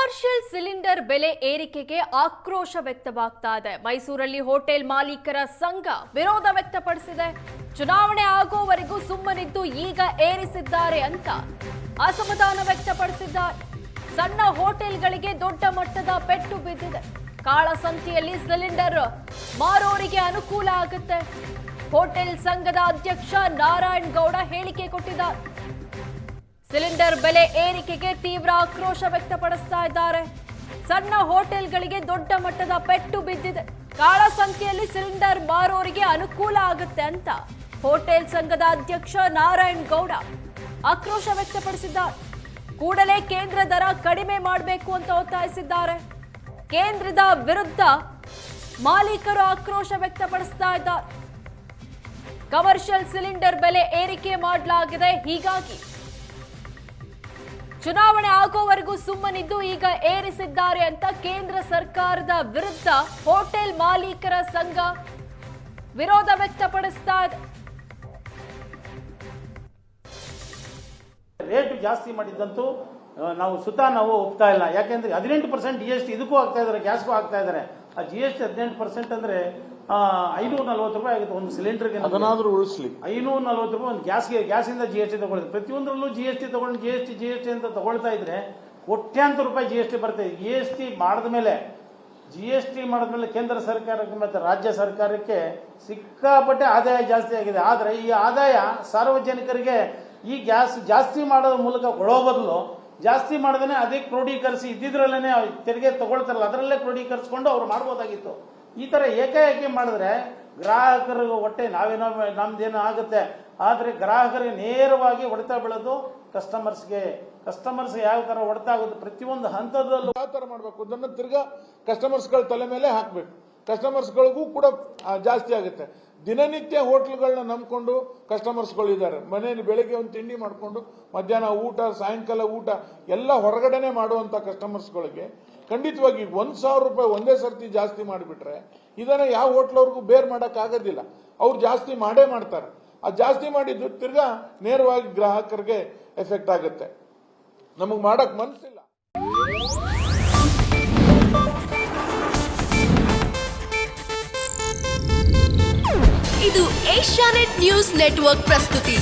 Commercial cylinder ಬೆಲೆ ಏರಿಕೆಗೆ ಆಕ್ರೋಶ ವ್ಯಕ್ತವಾಗ್ತಾ ಇದೆ. ಮೈಸೂರಲ್ಲಿ ಹೋಟೆಲ್ ಮಾಲೀಕರ ಸಂಘ ವಿರೋಧ ವ್ಯಕ್ತಪಡಿಸಿದೆ. ಚುನಾವಣೆ ಆಗೋವರೆಗೂ ಸುಮ್ಮನಿದ್ದು ಈಗ ಏರಿಸಿದ್ದಾರೆ ಅಂತ ಅಸಮಾಧಾನ ವ್ಯಕ್ತಪಡಿಸಿದ್ದಾರೆ. ಸಣ್ಣ ಹೋಟೆಲ್ಗಳಿಗೆ ದೊಡ್ಡ ಮಟ್ಟದ ಪೆಟ್ಟು ಬಿದ್ದಿದೆ. ಕಾಳಸಂತೆಯಲ್ಲಿ ಸಿಲಿಂಡರ್ ಮಾರೋರಿಗೆ ಅನುಕೂಲ ಆಗುತ್ತೆ. ಹೋಟೆಲ್ ಸಂಘದ ಅಧ್ಯಕ್ಷ ನಾರಾಯಣ್ ಗೌಡ ಹೇಳಿಕೆ ಕೊಟ್ಟಿದ್ದಾರೆ. ಸಿಲಿಂಡರ್ ಬೆಲೆ ಏರಿಕೆಗೆ ತೀವ್ರ ಆಕ್ರೋಶ ವ್ಯಕ್ತಪಡಿಸ್ತಾ ಇದ್ದಾರೆ. ಸಣ್ಣ ಹೋಟೆಲ್ಗಳಿಗೆ ದೊಡ್ಡ ಮಟ್ಟದ ಪೆಟ್ಟು ಬಿದ್ದಿದೆ. ಕಾಳಸಂತೆಯಲ್ಲಿ ಸಿಲಿಂಡರ್ ಮಾರೋರಿಗೆ ಅನುಕೂಲ ಆಗುತ್ತೆ ಅಂತ ಹೋಟೆಲ್ ಸಂಘದ ಅಧ್ಯಕ್ಷ ನಾರಾಯಣ್ ಗೌಡ ಆಕ್ರೋಶ ವ್ಯಕ್ತಪಡಿಸಿದ್ದಾರೆ. ಕೂಡಲೇ ಕೇಂದ್ರ ದರ ಕಡಿಮೆ ಮಾಡಬೇಕು ಅಂತ ಒತ್ತಾಯಿಸಿದ್ದಾರೆ. ಕೇಂದ್ರದ ವಿರುದ್ಧ ಮಾಲೀಕರು ಆಕ್ರೋಶ ವ್ಯಕ್ತಪಡಿಸ್ತಾ ಇದ್ದಾರೆ. ಕಮರ್ಷಿಯಲ್ ಸಿಲಿಂಡರ್ ಬೆಲೆ ಏರಿಕೆ ಮಾಡಲಾಗಿದೆ, ಹೀಗಾಗಿ ಚುನಾವಣೆ ಆಗೋವರೆಗೂ ಸುಮ್ಮನಿದ್ದು ಈಗ ಏರಿಸಿದ್ದಾರೆ ಅಂತ ಕೇಂದ್ರ ಸರ್ಕಾರದ ವಿರುದ್ಧ ಹೋಟೆಲ್ ಮಾಲೀಕರ ಸಂಘ ವಿರೋಧ ವ್ಯಕ್ತಪಡಿಸ್ತಾ ಇದೆ. ರೇಟ್ ಜಾಸ್ತಿ ಮಾಡಿದ್ದಂತೂ ನಾವು ಒಪ್ತಾ ಇಲ್ಲ. ಯಾಕೆಂದ್ರೆ 18% GST ಇದಕ್ಕೂ ಆಗ್ತಾ ಇದ್ದಾರೆ, ಗ್ಯಾಸ್ಗೂ ಆಗ್ತಾ ಇದ್ದಾರೆ. ಆ GST 18% ಅಂದ್ರೆ 540 ರೂಪಾಯಿ ಆಗುತ್ತೆ ಒಂದು ಸಿಲಿಂಡರ್ಗೆ. ಅದನ್ನಾದ್ರೂ ಉಳಿಸ್ಲಿ. 540 ರೂಪಾಯಿ ಒಂದು ಗ್ಯಾಸಿಂದ GST ತಗೊಳ್ತಾರೆ. ಪ್ರತಿಯೊಂದರಲ್ಲೂ GST ತಗೊಂಡು GST ಅಂತ ತಗೊಳ್ತಾ ಇದ್ರೆ ಕೋಟ್ಯಾಂತರ ರೂಪಾಯಿ GST ಬರ್ತದೆ. GST ಮಾಡಿದ್ಮೇಲೆ ಕೇಂದ್ರ ಸರ್ಕಾರಕ್ಕೆ ಮತ್ತೆ ರಾಜ್ಯ ಸರ್ಕಾರಕ್ಕೆ ಸಿಕ್ಕಾಪಟ್ಟೆ ಆದಾಯ ಜಾಸ್ತಿ ಆಗಿದೆ. ಆದ್ರೆ ಈ ಆದಾಯ ಸಾರ್ವಜನಿಕರಿಗೆ ಈ ಗ್ಯಾಸ್ ಜಾಸ್ತಿ ಮಾಡೋದ್ರ ಮೂಲಕ ಕೊಡೋ ಬದಲು ಜಾಸ್ತಿ ಮಾಡದೇನೆ ಅದೇ ಕ್ರೋಢೀಕರಿಸಿ ಇದ್ದಿದ್ರಲ್ಲೇನೆ ತೆರಿಗೆ ತಗೊಳ್ತಾರಲ್ಲ ಅದರಲ್ಲೇ ಕ್ರೋಢೀಕರಿಸಿಕೊಂಡು ಅವ್ರು ಮಾಡ್ಬೋದಾಗಿತ್ತು. ಈ ತರ ಏಕಾಏಕಿ ಮಾಡಿದ್ರೆ ಗ್ರಾಹಕರಿಗೆ ಹೊಟ್ಟೆ ನಮ್ದೇನೋ ಆಗುತ್ತೆ. ಆದ್ರೆ ಗ್ರಾಹಕರಿಗೆ ನೇರವಾಗಿ ಹೊಡೆತ ಬೀಳೋದು ಕಸ್ಟಮರ್ಸ್ ಯಾವ ತರ ಹೊಡೆತ ಆಗುತ್ತೆ ಪ್ರತಿಯೊಂದು ಹಂತದಲ್ಲೂ ಯಾವ ತರ ಮಾಡಬೇಕು ಅದನ್ನ ತಿರ್ಗಾ ಕಸ್ಟಮರ್ಸ್ಗಳ ತಲೆ ಮೇಲೆ ಹಾಕ್ಬೇಕು. ಕಸ್ಟಮರ್ಸ್ಗಳಿಗೂ ಕೂಡ ಜಾಸ್ತಿ ಆಗುತ್ತೆ. ದಿನನಿತ್ಯ ಹೋಟ್ಲ್ಗಳನ್ನ ನಂಬ್ಕೊಂಡು ಕಸ್ಟಮರ್ಸ್ಗಳು ಇದ್ದಾರೆ. ಮನೆಯಲ್ಲಿ ಬೆಳಗ್ಗೆ ಒಂದು ತಿಂಡಿ ಮಾಡಿಕೊಂಡು ಮಧ್ಯಾಹ್ನ ಊಟ ಸಾಯಂಕಾಲ ಊಟ ಎಲ್ಲ ಹೊರಗಡೆನೆ ಮಾಡುವಂತ ಕಸ್ಟಮರ್ಸ್ಗಳಿಗೆ ಖಂಡಿತವಾಗಿ 1,000 ರೂಪಾಯಿ ಒಂದೇ ಸರ್ತಿ ಜಾಸ್ತಿ ಮಾಡಿಬಿಟ್ರೆ ಇದನ್ನ ಯಾವ ಹೋಟ್ಲವ್ರಿಗೂ ಬೇರ್ ಮಾಡಕ್ ಆಗೋದಿಲ್ಲ. ಅವ್ರು ಜಾಸ್ತಿ ಮಾಡೇ ಮಾಡ್ತಾರೆ. ಆ ಜಾಸ್ತಿ ಮಾಡಿದ್ದು ತಿರ್ಗಾ ನೇರವಾಗಿ ಗ್ರಾಹಕರಿಗೆ ಎಫೆಕ್ಟ್ ಆಗುತ್ತೆ. ನಮಗ್ ಮಾಡಕ್ ಮನಸ್ಸಿಲ್ಲ. ಇದು ಏಷ್ಯಾನೆಟ್ ನ್ಯೂಸ್ ನೆಟ್ವರ್ಕ್ ಪ್ರಸ್ತುತಿ.